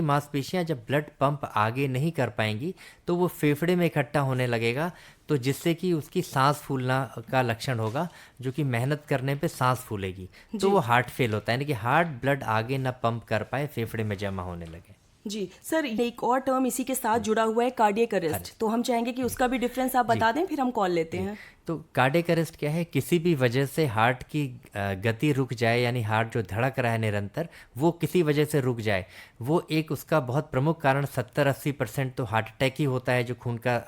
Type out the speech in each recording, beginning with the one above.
की मांसपेशियां जब ब्लड पंप आगे नहीं कर पाएंगी तो वो फेफड़े में इकट्ठा होने लगेगा, तो जिससे कि उसकी सांस फूलना का लक्षण होगा, जो कि मेहनत करने पे सांस फूलेगी, तो जी। वो हार्ट फेल होता है, यानी कि हार्ट ब्लड आगे ना पंप कर पाए, फेफड़े में जमा होने लगे। जी सर, ये एक और टर्म इसी के साथ जुड़ा हुआ है, कार्डियक अरेस्ट, अरेस्ट। तो हम चाहेंगे कि जी उसका भी डिफरेंस आप जी बता दें, फिर हम कॉल लेते जी। हैं। तो कार्डियक अरेस्ट क्या है? किसी भी वजह से हार्ट की गति रुक जाए, यानी हार्ट जो धड़क रहा है निरंतर, वो किसी वजह से रुक जाए, वो एक उसका बहुत प्रमुख कारण 70-80% तो हार्ट अटैक ही होता है, जो खून का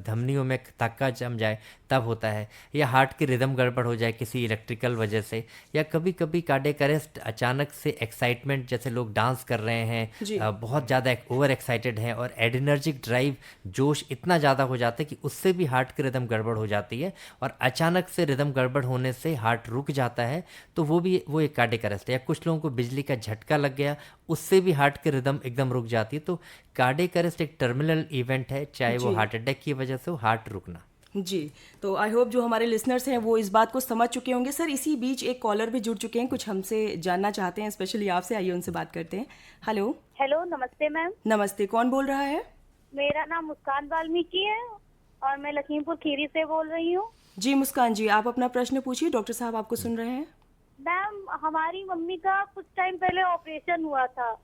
धमनियों में थक्का जम जाए तब होता है, या हार्ट की रिदम गड़बड़ हो जाए किसी इलेक्ट्रिकल वजह से, या कभी कभी कार्डियक अरेस्ट अचानक से एक्साइटमेंट, जैसे लोग डांस कर रहे हैं, जी। बहुत ज़्यादा ओवर एक्साइटेड हैं और एडिनर्जिक ड्राइव, जोश इतना ज़्यादा हो जाता है कि उससे भी हार्ट की रिदम गड़बड़ हो जाती है, और अचानक से रिदम गड़बड़ होने से हार्ट रुक जाता है, तो वो एक कार्डियक अरेस्ट है। या कुछ लोगों को बिजली का झटका लग गया, उससे भी हार्ट की रिदम एकदम रुक जाती है। तो कार्डियक अरेस्ट एक टर्मिनल इवेंट है, चाहे वो जी। हार्ट अटैक की वजह से हो, हार्ट रुकना। जी। तो आई होप जो हमारे लिसनर्स हैं वो इस बात को समझ चुके होंगे। सर, इसी बीच एक कॉलर भी जुड़ चुके हैं, कुछ हमसे जानना चाहते हैं, स्पेशली आपसे, आइए उनसे बात करते हैं। हेलो। हेलो, नमस्ते मैम। नमस्ते, कौन बोल रहा है? मेरा नाम मुस्कान वाल्मीकि है और मैं लखीमपुर खीरी से बोल रही हूँ। जी मुस्कान जी, आप अपना प्रश्न पूछिए, डॉक्टर साहब आपको सुन रहे हैं। मैम, हमारी मम्मी का कुछ टाइम पहले ऑपरेशन हुआ था,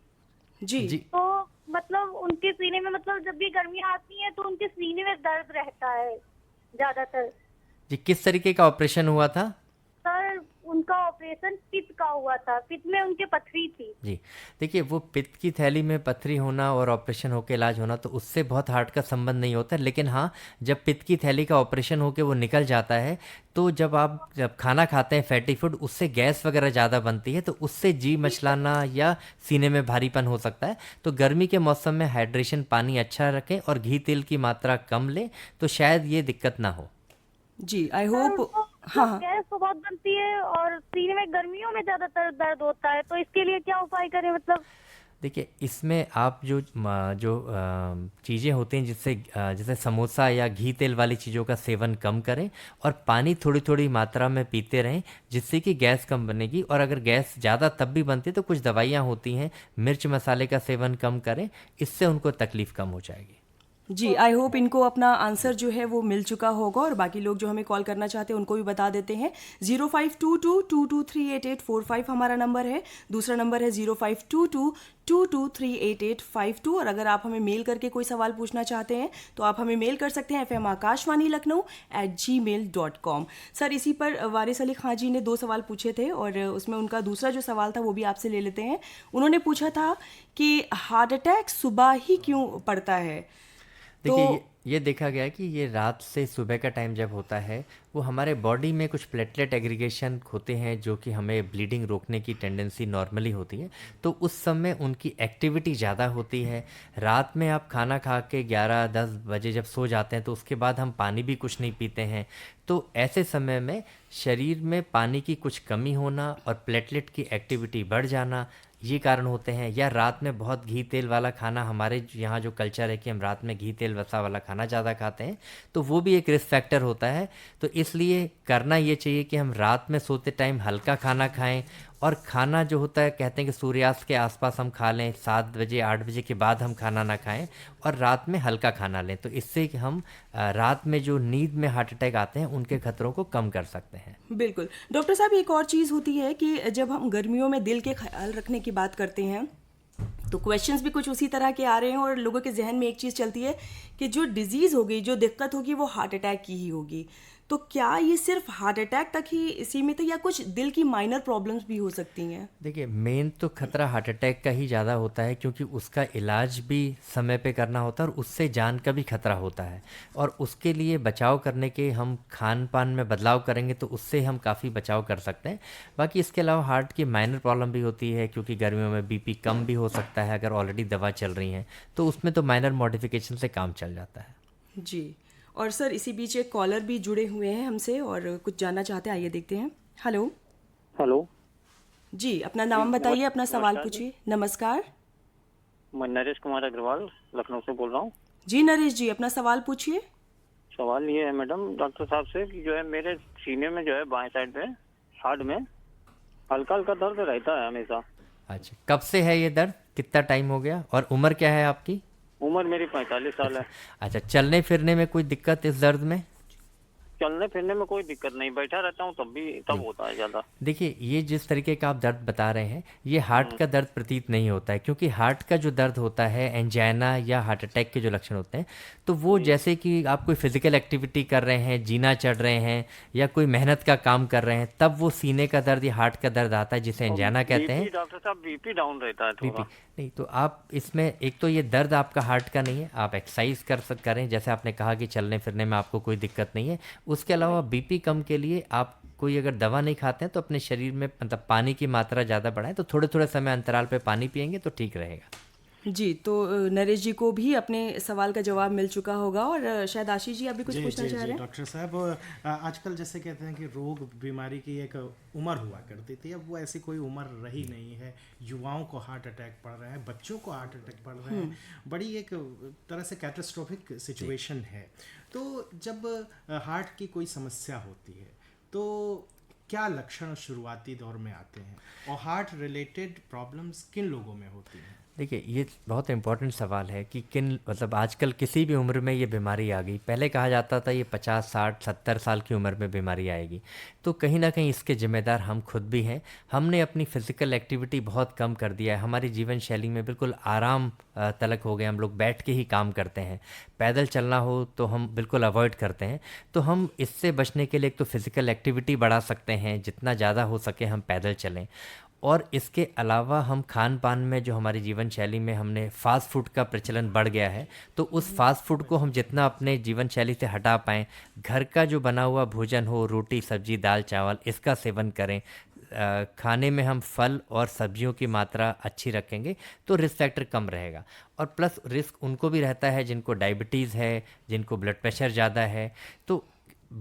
जी। जी तो मतलब उनके सीने में, मतलब जब भी गर्मियाँ आती हैं तो उनके सीने में दर्द रहता है ज्यादातर। जी, किस तरीके का ऑपरेशन हुआ था? सर, उनका ऑपरेशन पित्त का हुआ था, पित्त में उनके पथरी थी। जी, देखिए, वो पित्त की थैली में पथरी होना और ऑपरेशन होकर इलाज होना, तो उससे बहुत हार्ट का संबंध नहीं होता, लेकिन हाँ, जब पित्त की थैली का ऑपरेशन होकर वो निकल जाता है, तो जब खाना खाते हैं फैटी फूड, उससे गैस वगैरह ज़्यादा बनती है, तो उससे जी मचलाना या सीने में भारीपन हो सकता है। तो गर्मी के मौसम में हाइड्रेशन, पानी अच्छा रखें और घी तेल की मात्रा कम लें, तो शायद ये दिक्कत ना हो। जी आई सर, होप। उनको हाँ मतलब हाँ। गैस तो बहुत बनती है और सीने में गर्मियों में ज्यादातर दर्द होता है, तो इसके लिए क्या उपाय करें मतलब? देखिए, इसमें आप जो चीज़ें होती हैं, जिससे जैसे समोसा या घी तेल वाली चीज़ों का सेवन कम करें, और पानी थोड़ी थोड़ी मात्रा में पीते रहें, जिससे कि गैस कम बनेगी। और अगर गैस ज़्यादा तब भी बनती है तो कुछ दवाइयाँ होती हैं, मिर्च मसाले का सेवन कम करें, इससे उनको तकलीफ़ कम हो जाएगी। जी आई होप इनको अपना आंसर जो है वो मिल चुका होगा, और बाकी लोग जो हमें कॉल करना चाहते हैं उनको भी बता देते हैं। 052222388845 हमारा नंबर है। दूसरा नंबर है 052222388852। और अगर आप हमें मेल करके कोई सवाल पूछना चाहते हैं तो आप हमें मेल कर सकते हैं fmakashwani.lucknow@gmail.com। सर, इसी पर वारिस अली खां जी ने 2 सवाल पूछे थे, और उसमें उनका दूसरा जो सवाल था वो भी आपसे ले लेते हैं। उन्होंने पूछा था कि हार्ट अटैक सुबह ही क्यों पड़ता है? तो देखिए, ये देखा गया है कि ये रात से सुबह का टाइम जब होता है, वो हमारे बॉडी में कुछ प्लेटलेट एग्रीगेशन होते हैं, जो कि हमें ब्लीडिंग रोकने की टेंडेंसी नॉर्मली होती है, तो उस समय उनकी एक्टिविटी ज़्यादा होती है। रात में आप खाना खा के 11-10 बजे जब सो जाते हैं, तो उसके बाद हम पानी भी कुछ नहीं पीते हैं, तो ऐसे समय में शरीर में पानी की कुछ कमी होना और प्लेटलेट की एक्टिविटी बढ़ जाना, ये कारण होते हैं। या रात में बहुत घी तेल वाला खाना, हमारे यहाँ जो कल्चर है कि हम रात में घी तेल वसा वाला खाना ज़्यादा खाते हैं, तो वो भी एक रिस्क फैक्टर होता है। तो इसलिए करना ये चाहिए कि हम रात में सोते टाइम हल्का खाना खाएं, और खाना जो होता है, कहते हैं कि सूर्यास्त के आसपास हम खा लें, 7 बजे 8 बजे के बाद हम खाना ना खाएं, और रात में हल्का खाना लें, तो इससे कि हम रात में जो नींद में हार्ट अटैक आते हैं उनके खतरों को कम कर सकते हैं। बिल्कुल डॉक्टर साहब, एक और चीज़ होती है कि जब हम गर्मियों में दिल के ख्याल रखने की बात करते हैं तो क्वेश्चंस भी कुछ उसी तरह के आ रहे हैं, और लोगों के जहन में एक चीज़ चलती है कि जो डिजीज़ होगी, जो दिक्कत होगी, वो हार्ट अटैक की ही होगी। तो क्या ये सिर्फ हार्ट अटैक तक ही सीमित है, या कुछ दिल की माइनर प्रॉब्लम्स भी हो सकती हैं? देखिए, मेन तो खतरा हार्ट अटैक का ही ज़्यादा होता है, क्योंकि उसका इलाज भी समय पे करना होता है, और उससे जान का भी खतरा होता है। और उसके लिए बचाव करने के हम खान पान में बदलाव करेंगे, तो उससे हम काफ़ी बचाव कर सकते हैं। बाकी इसके अलावा हार्ट की माइनर प्रॉब्लम भी होती है, क्योंकि गर्मियों में बीपी कम भी हो सकता है, अगर ऑलरेडी दवा चल रही है, तो उसमें तो माइनर मॉडिफिकेशन से काम चल जाता है। जी। और सर, इसी बीच एक कॉलर भी जुड़े हुए हैं हमसे और कुछ जानना चाहते हैं, आइए देखते हैं। हेलो। हेलो। जी, अपना जी, नाम बताइए, अपना सवाल नमस्कार जी। पूछिए। नमस्कार। मैं नरेश कुमार अग्रवाल लखनऊ से बोल रहा हूँ। जी नरेश जी, अपना सवाल पूछिए। सवाल ये है मैडम, डॉक्टर साहब से, कि जो है मेरे सीने में जो है बाएं साइड में हार्ट में हल्का हल्का दर्द रहता है हमेशा। अच्छा, कब से है ये दर्द? कितना टाइम हो गया और उम्र क्या है आपकी? उम्र मेरी 45 साल है। अच्छा, चलने फिरने में कोई दिक्कत इस दर्द में? चलने फिरने में कोई दिक्कत नहीं, बैठा रहता हूँ तब होता है ज्यादा। देखिए, ये जिस तरीके का आप दर्द बता रहे हैं, ये हार्ट का दर्द प्रतीत नहीं होता है, क्योंकि हार्ट का जो दर्द होता है, एंजाइना या हार्ट अटैक के जो लक्षण होते हैं, तो वो जैसे कि आप कोई फिजिकल एक्टिविटी कर रहे हैं, जीना चढ़ रहे हैं या कोई मेहनत का काम कर रहे हैं, तब वो सीने का दर्द या हार्ट का दर्द आता है, जिसे एंजाइना कहते हैं। डॉक्टर साहब बीपी डाउन रहता है बीपी थोड़ा। नहीं, तो आप इसमें एक तो ये दर्द आपका हार्ट का नहीं है, आप एक्सरसाइज करें, जैसे आपने कहा कि चलने फिरने में आपको कोई दिक्कत नहीं है। उसके अलावा बीपी कम के लिए आप कोई अगर दवा नहीं खाते हैं तो अपने शरीर में मतलब पानी की मात्रा ज़्यादा बढ़ाएं, तो थोड़े थोड़े समय अंतराल पे पानी पियेंगे तो ठीक रहेगा। जी, तो नरेश जी को भी अपने सवाल का जवाब मिल चुका होगा और शायद आशीष जी आप भी कुछ पूछना चाह रहे हैं। डॉक्टर साहब, आजकल जैसे कहते हैं कि रोग बीमारी की एक उम्र हुआ करती थी, अब वो ऐसी कोई उम्र रही नहीं है। युवाओं को हार्ट अटैक पड़ रहा है, बच्चों को हार्ट अटैक पड़ रहे हैं, बड़ी एक तरह से कैटास्ट्रोफिक सिचुएशन है। तो जब हार्ट की कोई समस्या होती है तो क्या लक्षण शुरुआती दौर में आते हैं और हार्ट रिलेटेड प्रॉब्लम्स किन लोगों में होती हैं? देखिए, ये बहुत इम्पोर्टेंट सवाल है कि किन मतलब आजकल किसी भी उम्र में ये बीमारी आ गई। पहले कहा जाता था ये 50, 60, 70 साल की उम्र में बीमारी आएगी, तो कहीं ना कहीं इसके जिम्मेदार हम खुद भी हैं। हमने अपनी फिज़िकल एक्टिविटी बहुत कम कर दिया है, हमारी जीवन शैली में बिल्कुल आराम तलक हो गए, हम लोग बैठ के ही काम करते हैं, पैदल चलना हो तो हम बिल्कुल अवॉइड करते हैं। तो हम इससे बचने के लिए एक तो फिज़िकल एक्टिविटी बढ़ा सकते हैं, जितना ज़्यादा हो सके हम पैदल चलें, और इसके अलावा हम खान पान में जो हमारी जीवन शैली में हमने फ़ास्ट फूड का प्रचलन बढ़ गया है, तो उस फ़ास्ट फूड को हम जितना अपने जीवन शैली से हटा पाएँ, घर का जो बना हुआ भोजन हो, रोटी सब्जी दाल चावल, इसका सेवन करें। खाने में हम फल और सब्जियों की मात्रा अच्छी रखेंगे तो रिस्क फैक्टर कम रहेगा। और प्लस रिस्क उनको भी रहता है जिनको डायबिटीज़ है, जिनको ब्लड प्रेशर ज़्यादा है, तो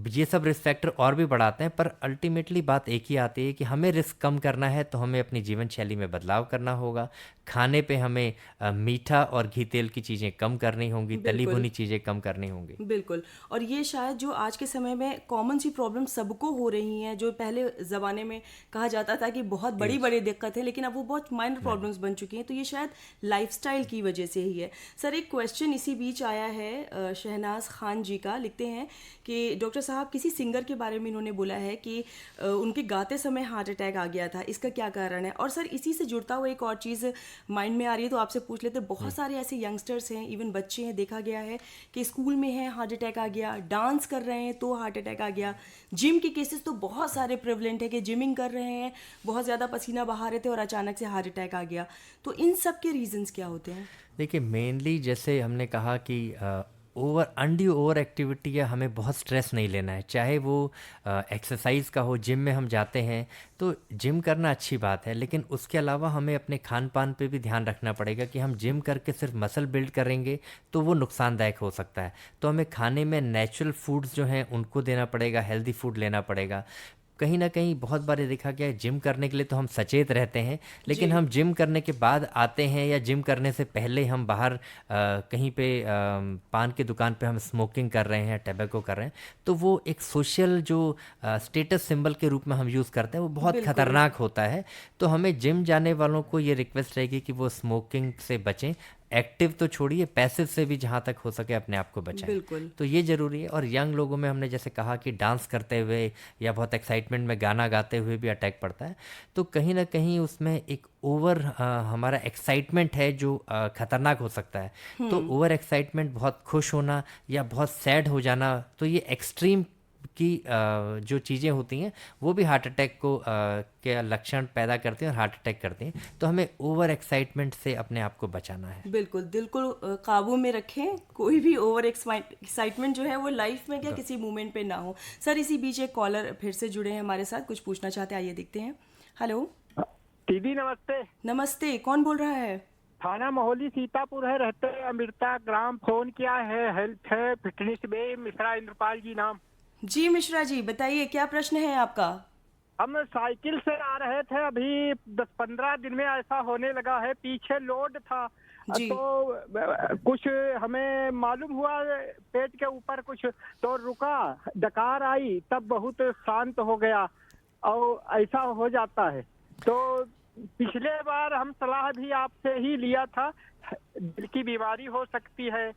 ये सब रिस्क फैक्टर और भी बढ़ाते हैं। पर अल्टीमेटली बात एक ही आती है कि हमें रिस्क कम करना है तो हमें अपनी जीवन शैली में बदलाव करना होगा। खाने पे हमें मीठा और घी तेल की चीज़ें कम करनी होंगी, तली भुनी चीज़ें कम करनी होंगी। बिल्कुल, और ये शायद जो आज के समय में कॉमन सी प्रॉब्लम सबको हो रही हैं, जो पहले ज़माने में कहा जाता था कि बहुत बड़ी बड़ी दिक्कत है, लेकिन अब वो बहुत माइनर प्रॉब्लम्स बन चुकी हैं, तो ये शायद लाइफस्टाइल की वजह से ही है। सर, एक क्वेश्चन इसी बीच आया है शहनाज खान जी का, लिखते हैं कि डॉक्टर साहब किसी सिंगर के बारे में इन्होंने बोला है कि उनके गाते समय हार्ट अटैक आ गया था, इसका क्या कारण है? और सर इसी से जुड़ता हुआ एक और चीज़ माइंड में आ रही है, तो आपसे पूछ लेते। बहुत सारे ऐसे यंगस्टर्स हैं, इवन बच्चे हैं, देखा गया है कि स्कूल में हैं हार्ट अटैक आ गया, डांस कर रहे हैं तो हार्ट अटैक आ गया, जिम के केसेस तो बहुत सारे प्रेवलेंट है कि जिमिंग कर रहे हैं, बहुत ज़्यादा पसीना बहा रहे थे और अचानक से हार्ट अटैक आ गया। तो इन सब के रीजंस क्या होते हैं? देखिए, मेनली जैसे हमने कहा कि ओवर एक्टिविटी या हमें बहुत स्ट्रेस नहीं लेना है, चाहे वो एक्सरसाइज का हो, जिम में हम जाते हैं तो जिम करना अच्छी बात है, लेकिन उसके अलावा हमें अपने खान पान पे भी ध्यान रखना पड़ेगा कि हम जिम करके सिर्फ मसल बिल्ड करेंगे तो वो नुकसानदायक हो सकता है। तो हमें खाने में नेचुरल फूड्स जो हैं उनको देना पड़ेगा, हेल्दी फूड लेना पड़ेगा। कहीं ना कहीं बहुत बार ये देखा गया है, जिम करने के लिए तो हम सचेत रहते हैं, लेकिन हम जिम करने के बाद आते हैं या जिम करने से पहले हम बाहर कहीं पे पान की दुकान पे हम स्मोकिंग कर रहे हैं, टैबेको कर रहे हैं, तो वो एक सोशल जो स्टेटस सिंबल के रूप में हम यूज़ करते हैं, वो बहुत खतरनाक होता है। तो हमें जिम जाने वालों को ये रिक्वेस्ट रहेगी कि वो स्मोकिंग से बचें, एक्टिव तो छोड़िए, पैसिव से भी जहाँ तक हो सके अपने आप को बचाएं। बिल्कुल, तो ये ज़रूरी है। और यंग लोगों में हमने जैसे कहा कि डांस करते हुए या बहुत एक्साइटमेंट में गाना गाते हुए भी अटैक पड़ता है, तो कहीं ना कहीं उसमें एक ओवर हमारा एक्साइटमेंट है जो ख़तरनाक हो सकता है। तो ओवर एक्साइटमेंट, बहुत खुश होना या बहुत सैड हो जाना, तो ये एक्सट्रीम की जो चीज़ें होती हैं वो भी हार्ट अटैक को के लक्षण पैदा करती हैं और हार्ट अटैक करती हैं। तो हमें ओवर एक्साइटमेंट से अपने आप को बचाना है। बिल्कुल, दिल को काबू में रखें, कोई भी ओवर एक्साइटमेंट जो है वो लाइफ में क्या किसी मोमेंट पे ना हो। सर, इसी बीच एक कॉलर फिर से जुड़े हैं हमारे साथ, कुछ पूछना चाहते हैं, आइए देखते हैं। हेलो दीदी नमस्ते। नमस्ते, कौन बोल रहा है? थाना मोहली सीतापुर है, रहते हैं अमृता ग्राम। फोन किया है, हेल्थ है, फिटनेस में, मिश्रा इंद्रपाल जी नाम। जी मिश्रा जी, बताइए क्या प्रश्न है आपका? हम साइकिल से आ रहे थे, अभी 10-15 दिन में ऐसा होने लगा है, पीछे लोड था जी। तो कुछ हमें मालूम हुआ पेट के ऊपर कुछ, तो रुका, डकार आई, तब बहुत शांत हो गया और ऐसा हो जाता है। तो पिछले बार हम सलाह भी आपसे ही लिया था, दिल की बीमारी हो सकती है,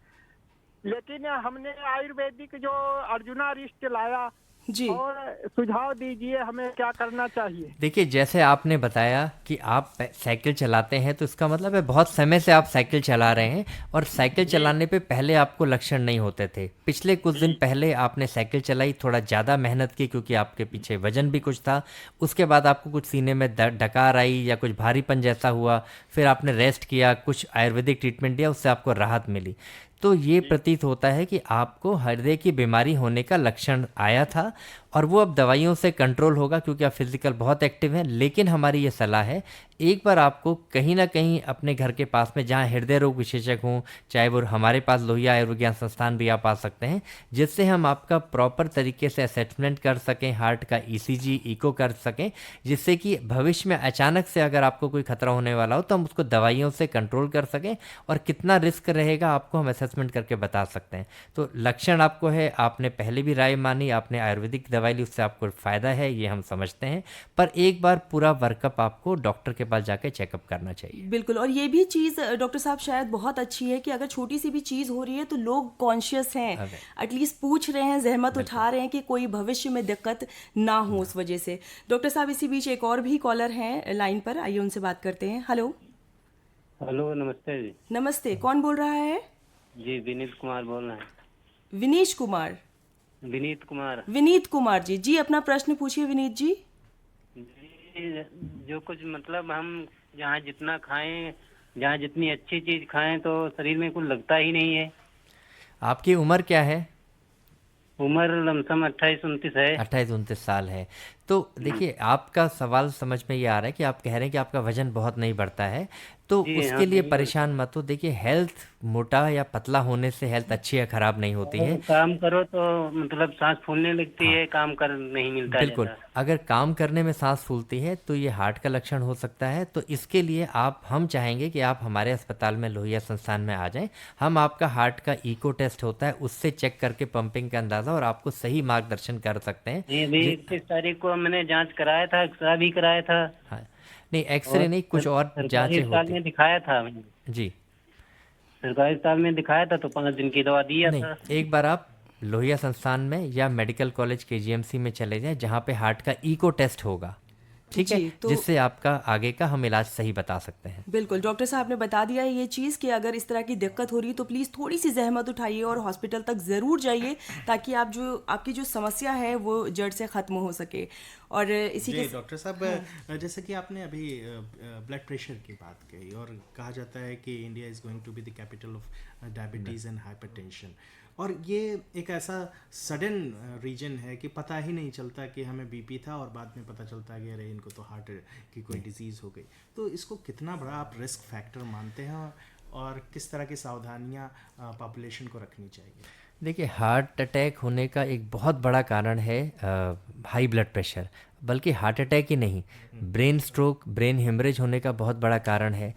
लेकिन हमने आयुर्वेदिक जो अर्जुना रिस्ट लाया, जी और सुझाव दीजिए हमें क्या करना चाहिए। देखिए, जैसे आपने बताया कि आप साइकिल चलाते हैं, तो इसका मतलब है बहुत समय से आप साइकिल चला रहे हैं, और साइकिल चलाने पे पहले आपको लक्षण नहीं होते थे। पिछले कुछ दिन पहले आपने साइकिल चलाई, थोड़ा ज़्यादा मेहनत की क्योंकि आपके पीछे वजन भी कुछ था। उसके बाद आपको कुछ सीने में डकार आई या कुछ भारीपन जैसा हुआ, फिर आपने रेस्ट किया, कुछ आयुर्वेदिक ट्रीटमेंट दिया, उससे आपको राहत मिली। तो ये प्रतीत होता है कि आपको हृदय की बीमारी होने का लक्षण आया था, और वो अब दवाइयों से कंट्रोल होगा क्योंकि आप फिजिकल बहुत एक्टिव हैं। लेकिन हमारी ये सलाह है, एक बार आपको कहीं ना कहीं अपने घर के पास में जहाँ हृदय रोग विशेषज्ञ हों, चाहे वो हमारे पास लोहिया आयुर्विज्ञान संस्थान भी आप आ सकते हैं, जिससे हम आपका प्रॉपर तरीके से असेसमेंट कर सकें, हार्ट का ईसीजी, इको कर सकें, जिससे कि भविष्य में अचानक से अगर आपको कोई खतरा होने वाला हो तो हम उसको दवाइयों से कंट्रोल कर सकें, और कितना रिस्क रहेगा आपको हम असेसमेंट करके बता सकते हैं। तो लक्षण आपको है, आपने पहले भी राय मानी, आपने आयुर्वेदिक दवाई ली, उससे आपको फ़ायदा है, ये हम समझते हैं, पर एक बार पूरा वर्कअप आपको डॉक्टर के पास जाके चेकअप करना चाहिए। बिल्कुल। और ये भी चीज़ डॉक्टर साहब शायद बहुत अच्छी है कि अगर छोटी सी भी चीज़ हो रही है तो लोग कॉन्शियस हैं, अरे। एटलीस्ट पूछ रहे हैं, जहमत उठा रहे हैं कि कोई भविष्य में दिक्कत ना हो उस वजह से। डॉक्टर साहब, इसी बीच एक और भी कॉलर हैं लाइन पर, आइए उनसे बात करते हैं। हेलो। हेलो, नमस्ते जी। नमस्ते, कौन बोल रहा है? जी, विनीत कुमार बोल रहे हैं। विनीश कुमार? विनीत कुमार। विनीत कुमार जी, जी अपना प्रश्न पूछिए विनीत जी। जी, जो कुछ मतलब हम जहाँ जितना खाएं, जहाँ जितनी अच्छी चीज खाएं तो शरीर में कुछ लगता ही नहीं है। आपकी उम्र क्या है? उम्र लमसम 28-29 है। 28-29 साल है। तो देखिए, आपका सवाल समझ में ये आ रहा है कि आप कह रहे हैं कि आपका वजन बहुत नहीं बढ़ता है, तो जी उसके हाँ, लिए नहीं परेशान मत हो। देखिए, हेल्थ मोटा या पतला होने से हेल्थ अच्छी या खराब नहीं होती है। काम करो तो मतलब सांस फूलने लगती है, काम कर नहीं मिलता बिल्कुल, ज्यादा। अगर काम करने में सांस फूलती है तो ये हार्ट का लक्षण हो सकता है। तो इसके लिए हम चाहेंगे कि आप हमारे अस्पताल में, लोहिया संस्थान में आ जाएं। हम आपका हार्ट का इको टेस्ट होता है, उससे चेक करके पंपिंग का अंदाज़ा और आपको सही मार्गदर्शन कर सकते हैं। जी, अभी 31 तारीख को मैंने जांच कराया था, एक्सरा भी कराया था। हाँ, नहीं एक्सरे नहीं, कुछ और सरकारी जांचें अस्पताल होती में दिखाया था मैंने। जी। सरकारी अस्पताल में दिखाया था तो 5 दिन की दवा दिया नहीं, था। एक बार आप लोहिया संस्थान में या मेडिकल कॉलेज केजीएमसी में चले जाएं, जहाँ पे हार्ट का इको टेस्ट होगा, ठीक है, जी, तो जिससे आपका आगे का हम इलाज सही बता सकते हैं। बिल्कुल डॉक्टर साहब ने बता दिया है ये चीज़ कि अगर इस तरह की दिक्कत हो रही है तो प्लीज़ थोड़ी सी जहमत उठाइए और हॉस्पिटल तक ज़रूर जाइए, ताकि आपकी जो समस्या है वो जड़ से ख़त्म हो सके। और इसी जी के डॉक्टर साहब, जैसे कि आपने अभी ब्लड प्रेशर की बात कही, और कहा जाता है कि India is going to be the capital of diabetes and hypertension, और ये एक ऐसा सडन रीजन है कि पता ही नहीं चलता कि हमें बीपी था और बाद में पता चलता है कि अरे इनको तो हार्ट की कोई डिजीज़ हो गई। तो इसको कितना बड़ा आप रिस्क फैक्टर मानते हैं, और किस तरह की सावधानियां पॉपुलेशन को रखनी चाहिए? देखिए, हार्ट अटैक होने का एक बहुत बड़ा कारण है हाई ब्लड प्रेशर, बल्कि हार्ट अटैक ही नहीं, ब्रेन स्ट्रोक, ब्रेन हेमरेज होने का बहुत बड़ा कारण है,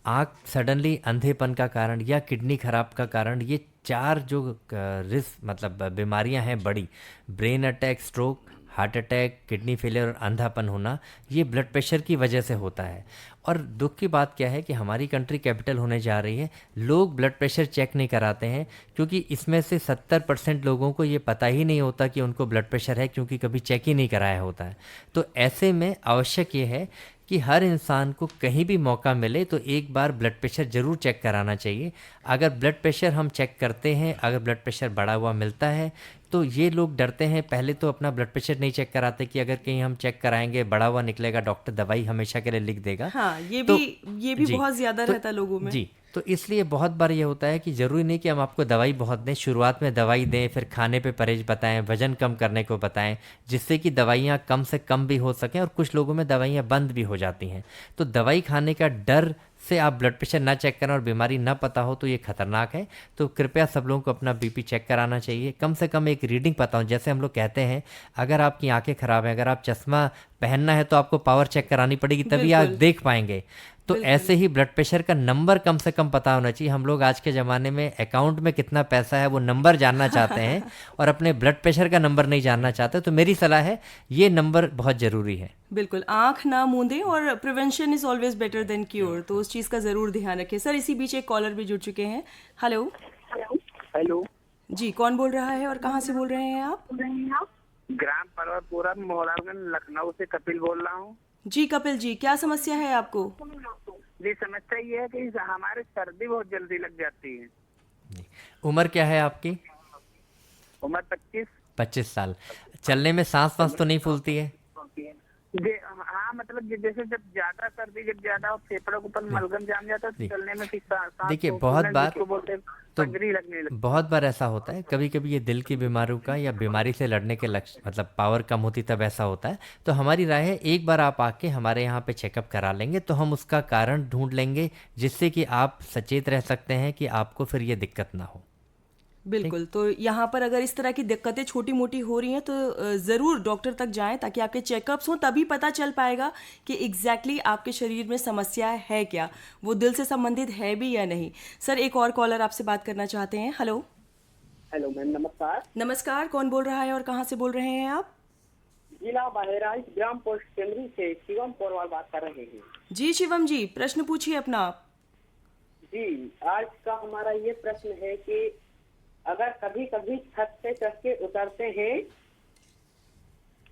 आँख सडनली अंधेपन का कारण, या किडनी खराब का कारण। ये 4 जो रिस्क मतलब बीमारियां हैं बड़ी, brain attack, stroke, heart attack, kidney failure और अंधापन होना, ये ब्लड प्रेशर की वजह से होता है। और दुख की बात क्या है कि हमारी कंट्री कैपिटल होने जा रही है, लोग ब्लड प्रेशर चेक नहीं कराते हैं, क्योंकि इसमें से 70% लोगों को ये पता ही नहीं होता कि उनको ब्लड प्रेशर है, क्योंकि कभी चेक ही नहीं कराया होता है। तो ऐसे में आवश्यक ये है कि हर इंसान को कहीं भी मौका मिले तो एक बार ब्लड प्रेशर ज़रूर चेक कराना चाहिए। अगर ब्लड प्रेशर हम चेक करते हैं, अगर ब्लड प्रेशर बढ़ा हुआ मिलता है, तो ये लोग डरते हैं, पहले तो अपना ब्लड प्रेशर नहीं चेक कराते कि अगर कहीं हम चेक कराएंगे बढ़ा हुआ निकलेगा, डॉक्टर दवाई हमेशा के लिए लिख देगा। हाँ, ये तो भी जी, बहुत ज़्यादा तो रहता है लोगों में। जी, तो इसलिए बहुत बार ये होता है कि ज़रूरी नहीं कि हम आपको दवाई बहुत दें, शुरुआत में दवाई दें, फिर खाने पे परहेज बताएं, वज़न कम करने को बताएं, जिससे कि दवाइयाँ कम से कम भी हो सकें, और कुछ लोगों में दवाइयाँ बंद भी हो जाती हैं। तो दवाई खाने का डर से आप ब्लड प्रेशर ना चेक करें और बीमारी ना पता हो तो ये खतरनाक है। तो कृपया सब लोगों को अपना बीपी चेक कराना चाहिए, कम से कम एक रीडिंग पता हो। जैसे हम लोग कहते हैं, अगर आपकी आंखें ख़राब हैं, अगर आप चश्मा पहनना है तो आपको पावर चेक करानी पड़ेगी, तभी आप बिल्कुल। देख पाएंगे। तो ऐसे ही ब्लड प्रेशर का नंबर कम से कम पता होना चाहिए। हम लोग आज के ज़माने में अकाउंट में कितना पैसा है वो नंबर जानना चाहते हैं और अपने ब्लड प्रेशर का नंबर नहीं जानना चाहते। तो मेरी सलाह है ये नंबर बहुत ज़रूरी है। बिल्कुल, आंख ना मूंदें और prevention is always better than cure, तो उस चीज़ का ज़रूर ध्यान रखें। सर इसी बीच एक कॉलर भी जुड़ चुके हैं। हेलो। हेलो जी, कौन बोल रहा है और कहाँ से बोल रहे हैं आप? ग्राम पर्वतपुरा मोहरारगंज लखनऊ से कपिल बोल रहा हूँ। जी कपिल जी, क्या समस्या है आपको? जी समस्या ये है कि हमारे सर्दी बहुत जल्दी लग जाती है। उम्र क्या है आपकी? उम्र 25 साल। चलने में सांस वांस तो नहीं फूलती है? हाँ, मतलब जैसे जब ज्यादा सर्दी, जब ज्यादा फेफड़ों के ऊपर मलगम जाम जाता है तो चलने में फिर सांस देखिए बहुत बार तो पगड़ी लगने लगती है। बहुत बार ऐसा होता है, कभी कभी ये दिल की बीमारियों का या बीमारी से लड़ने के लक्ष्य मतलब पावर कम होती तब ऐसा होता है। तो हमारी राय है एक बार आप आके हमारे यहाँ पे चेकअप करा लेंगे तो हम उसका कारण ढूंढ लेंगे जिससे कि आप सचेत रह सकते हैं कि आपको फिर ये दिक्कत ना हो। बिल्कुल, तो यहाँ पर अगर इस तरह की दिक्कतें छोटी मोटी हो रही हैं तो ज़रूर डॉक्टर तक जाएं ताकि आपके चेकअप्स हों, तभी पता चल पाएगा कि एग्जैक्टली आपके शरीर में समस्या है क्या, वो दिल से संबंधित है भी या नहीं। सर एक और कॉलर आपसे बात करना चाहते हैं। हेलो। हेलो मैम, नमस्कार। नमस्कार, कौन बोल रहा है और कहाँ से बोल रहे हैं आप? जिला बहराइच ग्राम पोस्ट केंद्री से शिवम पोरवाल बात कर रहे हैं। जी शिवम जी, प्रश्न पूछिए अपना। जी, आज का हमारा ये प्रश्न है कि अगर कभी कभी छत से चढ़ के उतरते हैं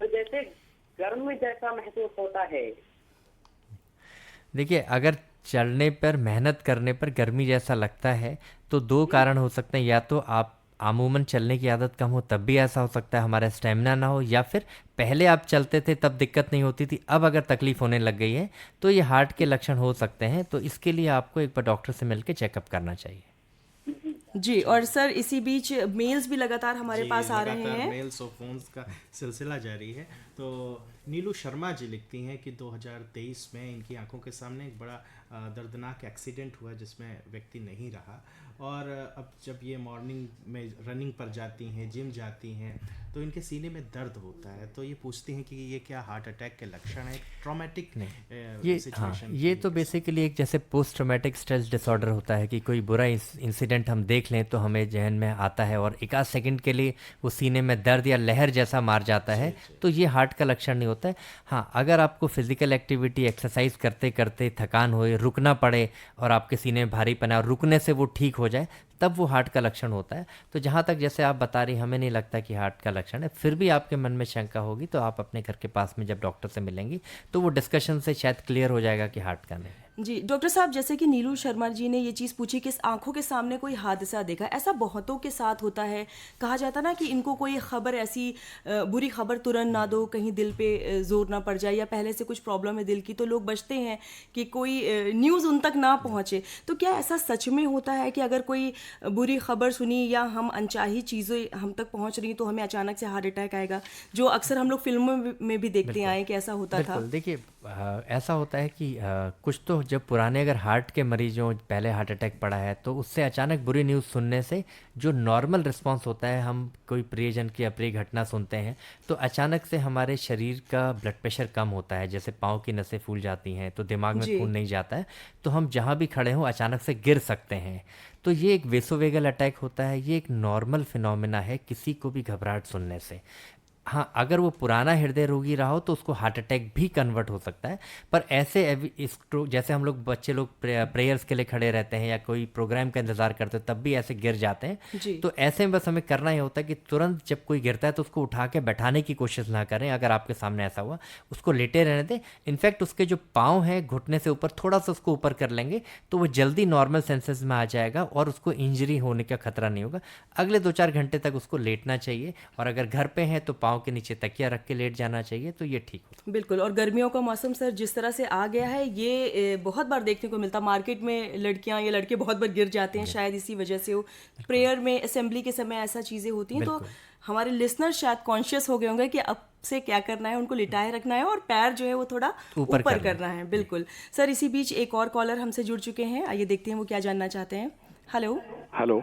तो जैसे गर्म जैसा महसूस होता है। देखिए अगर चढ़ने पर मेहनत करने पर गर्मी जैसा लगता है तो दो कारण हो सकते हैं, या तो आप अमूमन चलने की आदत कम हो तब भी ऐसा हो सकता है, हमारा स्टेमिना ना हो, या फिर पहले आप चलते थे तब दिक्कत नहीं होती थी, अब अगर तकलीफ होने लग गई है तो ये हार्ट के लक्षण हो सकते हैं। तो इसके लिए आपको एक बार डॉक्टर से मिलकर चेकअप करना चाहिए। जी, और सर इसी बीच मेल्स भी लगातार हमारे पास आ रहे हैं। मेल्स और फोन्स का सिलसिला जारी है। तो नीलू शर्मा जी लिखती हैं कि 2023 में इनकी आंखों के सामने एक बड़ा दर्दनाक एक्सीडेंट हुआ जिसमें व्यक्ति नहीं रहा, और अब जब ये मॉर्निंग में रनिंग पर जाती हैं, जिम जाती हैं, तो इनके सीने में दर्द होता है। तो ये पूछती हैं कि ये क्या हार्ट अटैक के लक्षण है, ट्रॉमेटिक ये सिचुएशन? ये तो बेसिकली एक जैसे पोस्ट ट्रॉमेटिक स्ट्रेस डिसऑर्डर होता है कि कोई बुरा इंसिडेंट हम देख लें तो हमें जहन में आता है और एक आध सेकंड के लिए वो सीने में दर्द या लहर जैसा मार जाता है, तो ये हार्ट का लक्षण नहीं होता है। हाँ, अगर आपको फिजिकल एक्टिविटी एक्सरसाइज करते करते थकान होए, रुकना पड़े और आपके सीने में भारीपन है और रुकने से वो ठीक हो जाए, तब वो हार्ट का लक्षण होता है। तो जहाँ तक जैसे आप बता रही, हमें नहीं लगता कि हार्ट का लक्षण है, फिर भी आपके मन में शंका होगी तो आप अपने घर के पास में जब डॉक्टर से मिलेंगी तो वो डिस्कशन से शायद क्लियर हो जाएगा कि हार्ट का नहीं है। जी डॉक्टर साहब, जैसे कि नीलू शर्मा जी ने ये चीज़ पूछी कि आंखों के सामने कोई हादसा देखा, ऐसा बहुतों के साथ होता है। कहा जाता ना कि इनको कोई खबर ऐसी बुरी खबर तुरंत ना दो, कहीं दिल पे जोर ना पड़ जाए या पहले से कुछ प्रॉब्लम है दिल की, तो लोग बचते हैं कि कोई न्यूज़ उन तक ना पहुँचे। तो क्या ऐसा सच में होता है कि अगर कोई बुरी खबर सुनी या हम अनचाही चीज़ें हम तक पहुँच रही तो हमें अचानक से हार्ट अटैक आएगा, जो अक्सर हम लोग फिल्मों में भी देखते आए कि ऐसा होता था? देखिए ऐसा होता है कि कुछ तो जब पुराने अगर हार्ट के मरीजों पहले हार्ट अटैक पड़ा है तो उससे अचानक बुरी न्यूज़ सुनने से जो नॉर्मल रिस्पांस होता है, हम कोई प्रियजन की अप्रिय घटना सुनते हैं तो अचानक से हमारे शरीर का ब्लड प्रेशर कम होता है, जैसे पाँव की नसें फूल जाती हैं तो दिमाग में खून नहीं जाता है, तो हम जहाँ भी खड़े हों अचानक से गिर सकते हैं। तो ये एक वेसोवेगल अटैक होता है, ये एक नॉर्मल फिनोमेना है किसी को भी घबराहट सुनने से। हाँ, अगर वो पुराना हृदय रोगी रहा हो तो उसको हार्ट अटैक भी कन्वर्ट हो सकता है। पर ऐसे जैसे हम लोग बच्चे लोग प्रेयर्स के लिए खड़े रहते हैं या कोई प्रोग्राम का इंतज़ार करते हैं तब भी ऐसे गिर जाते हैं, तो ऐसे में बस हमें करना ही होता है कि तुरंत जब कोई गिरता है तो उसको उठा के बैठाने की कोशिश ना करें। अगर आपके सामने ऐसा हुआ, उसको लेटे रहने दें। इनफैक्ट उसके जो पाँव हैं घुटने से ऊपर थोड़ा सा उसको ऊपर कर लेंगे तो वो जल्दी नॉर्मल सेंसेस में आ जाएगा और उसको इंजरी होने का खतरा नहीं होगा। अगले 2-4 घंटे तक उसको लेटना चाहिए, और अगर घर पे हैं तो पाँव के नीचे तकिया रख के लेट जाना चाहिए, तो ये ठीक होगा। बिल्कुल। और गर्मियों का मौसम सर जिस तरह से आ गया है, ये बहुत बार देखने को मिलता, मार्केट में लड़कियां या लड़के बहुत बार गिर जाते हैं, शायद इसी वजह से हो। प्रेयर में, असेंबली के समय ऐसा चीज़ें होती हैं, तो हमारे लिसनर शायद कॉन्शियस हो गए होंगे कि अब से क्या करना है, उनको लिटाए रखना है और पैर जो है वो थोड़ा ऊपर करना है। बिल्कुल सर, इसी बीच एक और कॉलर हमसे जुड़ चुके हैं, आइए देखते हैं वो क्या जानना चाहते हैं। हेलो हेलो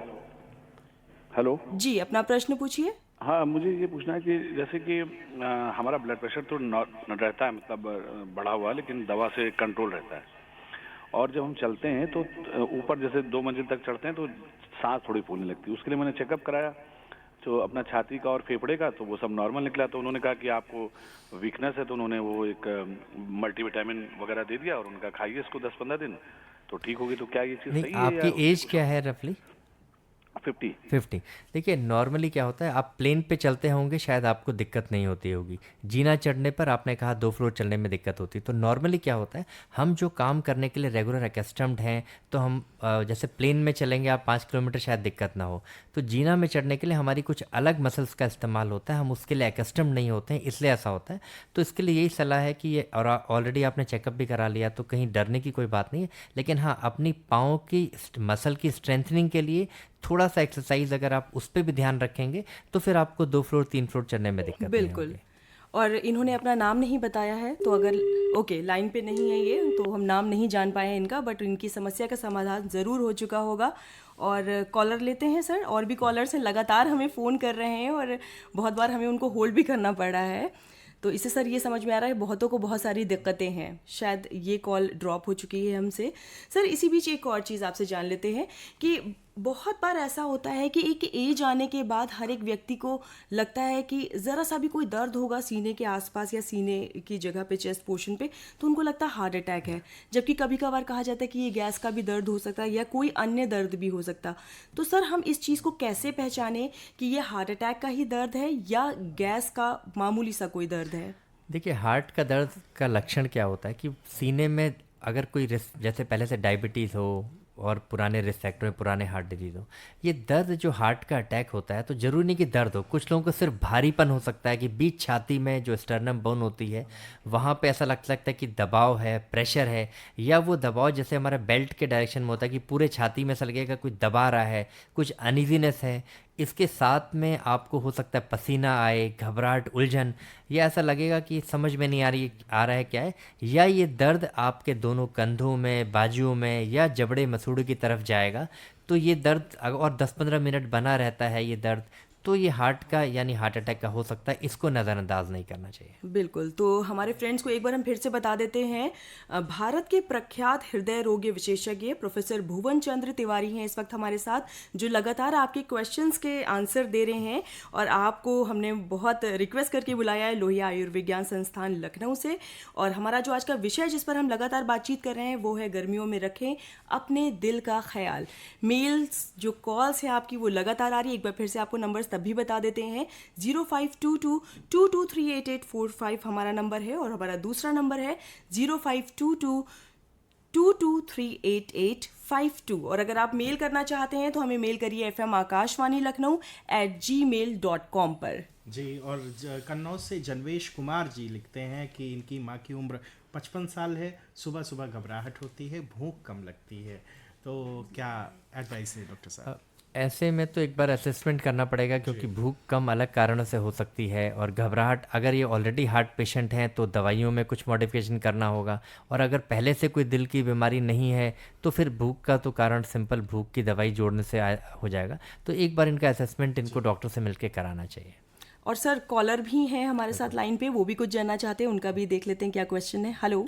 हेलो जी, अपना प्रश्न पूछिए। हाँ, मुझे ये पूछना है कि जैसे कि हमारा ब्लड प्रेशर तो रहता है, मतलब बढ़ा हुआ, लेकिन दवा से कंट्रोल रहता है, और जब हम चलते हैं तो ऊपर जैसे 2 मंजिल तक चढ़ते हैं तो सांस थोड़ी फूलने लगती है। उसके लिए मैंने चेकअप कराया तो अपना छाती का और फेफड़े का, तो वो सब नॉर्मल निकला। तो उन्होंने कहा कि आपको वीकनेस है, तो उन्होंने वो एक मल्टीविटामिन वगैरह दे दिया और उनका खाइए इसको 10-15 दिन तो ठीक होगी। तो क्या ये चीज़ नहीं, सही है या आपकी एज क्या है रफली? 50? 50। देखिए नॉर्मली क्या होता है, आप प्लेन पे चलते होंगे शायद आपको दिक्कत नहीं होती होगी। जीना चढ़ने पर आपने कहा 2 फ्लोर चलने में दिक्कत होती है। तो नॉर्मली क्या होता है, हम जो काम करने के लिए रेगुलर अकस्टम्ड हैं तो हम जैसे प्लेन में चलेंगे आप 5 किलोमीटर शायद दिक्कत ना हो, तो जीना में चढ़ने के लिए हमारी कुछ अलग मसल्स का इस्तेमाल होता है, हम उसके लिए अकस्टम्ड नहीं होते हैं, इसलिए ऐसा होता है। तो इसके लिए यही सलाह है कि ये, और ऑलरेडी आपने चेकअप भी करा लिया तो कहीं डरने की कोई बात नहीं है। लेकिन हाँ, अपनी पाँव की मसल की स्ट्रेंथनिंग के लिए थोड़ा सा एक्सरसाइज अगर आप उस पर भी ध्यान रखेंगे तो फिर आपको 2 फ्लोर 3 फ्लोर चढ़ने में दिक्कत नहीं बिल्कुल। होगी। और इन्होंने अपना नाम नहीं बताया है, तो अगर ओके लाइन पे नहीं है ये तो हम नाम नहीं जान पाए हैं इनका, बट इनकी समस्या का समाधान ज़रूर हो चुका होगा। और कॉलर लेते हैं सर, और भी कॉलर्स हैं लगातार हमें फ़ोन कर रहे हैं और बहुत बार हमें उनको होल्ड भी करना पड़ रहा है। तो इससे सर ये समझ में आ रहा है बहुतों को बहुत सारी दिक्कतें हैं, शायद ये कॉल ड्रॉप हो चुकी है हमसे। सर इसी बीच एक और चीज़ आपसे जान लेते हैं कि बहुत बार ऐसा होता है कि एक एज आने के बाद हर एक व्यक्ति को लगता है कि ज़रा सा भी कोई दर्द होगा सीने के आसपास या सीने की जगह पे, चेस्ट पोर्शन पे, तो उनको लगता है हार्ट अटैक है। जबकि कभी कभार कहा जाता है कि ये गैस का भी दर्द हो सकता है या कोई अन्य दर्द भी हो सकता। तो सर हम इस चीज़ को कैसे पहचानें कि ये हार्ट अटैक का ही दर्द है या गैस का मामूली सा कोई दर्द है? देखिए हार्ट का दर्द का लक्षण क्या होता है कि सीने में अगर कोई रिस्क, जैसे पहले से डायबिटीज़ हो और पुराने रिस्क फैक्टर में पुराने हार्ट डिजीज़ हो, ये दर्द जो हार्ट का अटैक होता है तो ज़रूरी नहीं कि दर्द हो। कुछ लोगों को सिर्फ भारीपन हो सकता है कि बीच छाती में जो स्टर्नम बोन होती है वहाँ पे ऐसा लगता है कि दबाव है, प्रेशर है, या वो दबाव जैसे हमारे बेल्ट के डायरेक्शन में होता है कि पूरे छाती में ऐसा लगेगा कुछ दबा रहा है, कुछ अनइजीनेस है। इसके साथ में आपको हो सकता है पसीना आए, घबराहट, उलझन, या ऐसा लगेगा कि समझ में नहीं आ रहा है क्या है, या ये दर्द आपके दोनों कंधों में, बाजुओं में या जबड़े मसूड़ों की तरफ जाएगा। तो ये दर्द और 10-15 मिनट बना रहता है ये दर्द, तो ये हार्ट का यानी हार्ट अटैक का हो सकता है। इसको नज़रअंदाज नहीं करना चाहिए। बिल्कुल। तो हमारे फ्रेंड्स को एक बार हम फिर से बता देते हैं, भारत के प्रख्यात हृदय रोग विशेषज्ञ प्रोफेसर भुवन चंद्र तिवारी हैं इस वक्त हमारे साथ, जो लगातार आपके क्वेश्चंस के आंसर दे रहे हैं। और आपको हमने बहुत रिक्वेस्ट करके बुलाया है लोहिया आयुर्विज्ञान संस्थान लखनऊ से। और हमारा जो आज का विषय जिस पर हम लगातार बातचीत कर रहे हैं वो है गर्मियों में रखें अपने दिल का ख्याल। मेल्स जो कॉल्स हैं आपकी वो लगातार आ रही है, एक बार फिर से आपको नंबर तभी बता देते हैं। 0522223845 हमारा नंबर है, और हमारा दूसरा नंबर है 0522223852। और अगर आप मेल करना चाहते हैं तो हमें मेल करिए fmakashwani.lakhnau@gmail.com पर। जी। और कन्नौज से जनवेश कुमार जी लिखते हैं कि इनकी माँ की उम्र 55 साल है, सुबह सुबह घबराहट होती है, भूख कम लगती है, तो क्या एडवाइस है डॉक्टर साहब? ऐसे में तो एक बार असेसमेंट करना पड़ेगा, क्योंकि भूख कम अलग कारणों से हो सकती है, और घबराहट अगर ये ऑलरेडी हार्ट पेशेंट हैं तो दवाइयों में कुछ मॉडिफिकेशन करना होगा, और अगर पहले से कोई दिल की बीमारी नहीं है तो फिर भूख का तो कारण सिंपल भूख की दवाई जोड़ने से हो जाएगा। तो एक बार इनका असेसमेंट इनको डॉक्टर से मिलकर कराना चाहिए। और सर कॉलर भी हैं हमारे साथ लाइन पे, वो भी कुछ जानना चाहते हैं, उनका भी देख लेते हैं क्या क्वेश्चन है। हेलो।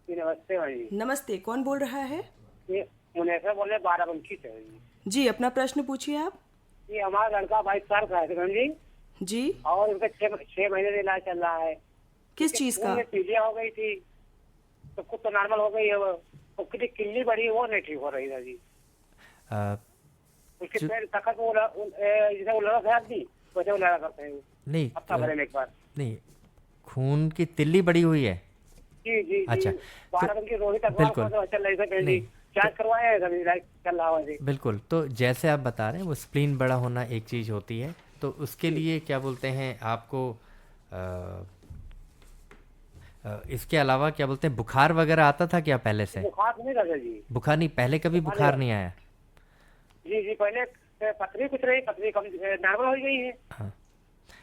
नमस्ते भाई। नमस्ते, कौन बोल रहा है? ये मुनेसर बोले बाराबंकी से जी। अपना प्रश्न पूछिए आप। ये हमारा लड़का 22 साल का है जी। और उनका 6 महीने से इलाज चल रहा है। किस चीज का? पीलिया हो गई थी तो कुछ तो नॉर्मल हो गई है, वो किल्ली बड़ी वो नहीं ठीक हो रही था जी। उसके पैर तखत वो जैसे वो लड़ा था आदमी वैसे वो लड़ा करते हैं नहीं, हफ्ता भरे में एक बार। नहीं, खून की तिल्ली बड़ी हुई है। जी जी। अच्छा, बाराबंकी रोहित बिल्कुल चल रही है, जांच करवाया है, चल रहा है। बिल्कुल। तो जैसे आप बता रहे हैं वो स्प्लीन बड़ा होना एक चीज़ होती है, तो उसके लिए क्या बोलते हैं आपको इसके अलावा क्या बोलते हैं, बुखार वगैरह आता था क्या पहले से? बुखार नहीं था जी। बुखार नहीं, पहले कभी बुखार नहीं आया? जी जी। पहले पतली कुछ रही, पतली कम नॉर्मल हो गई है। हाँ।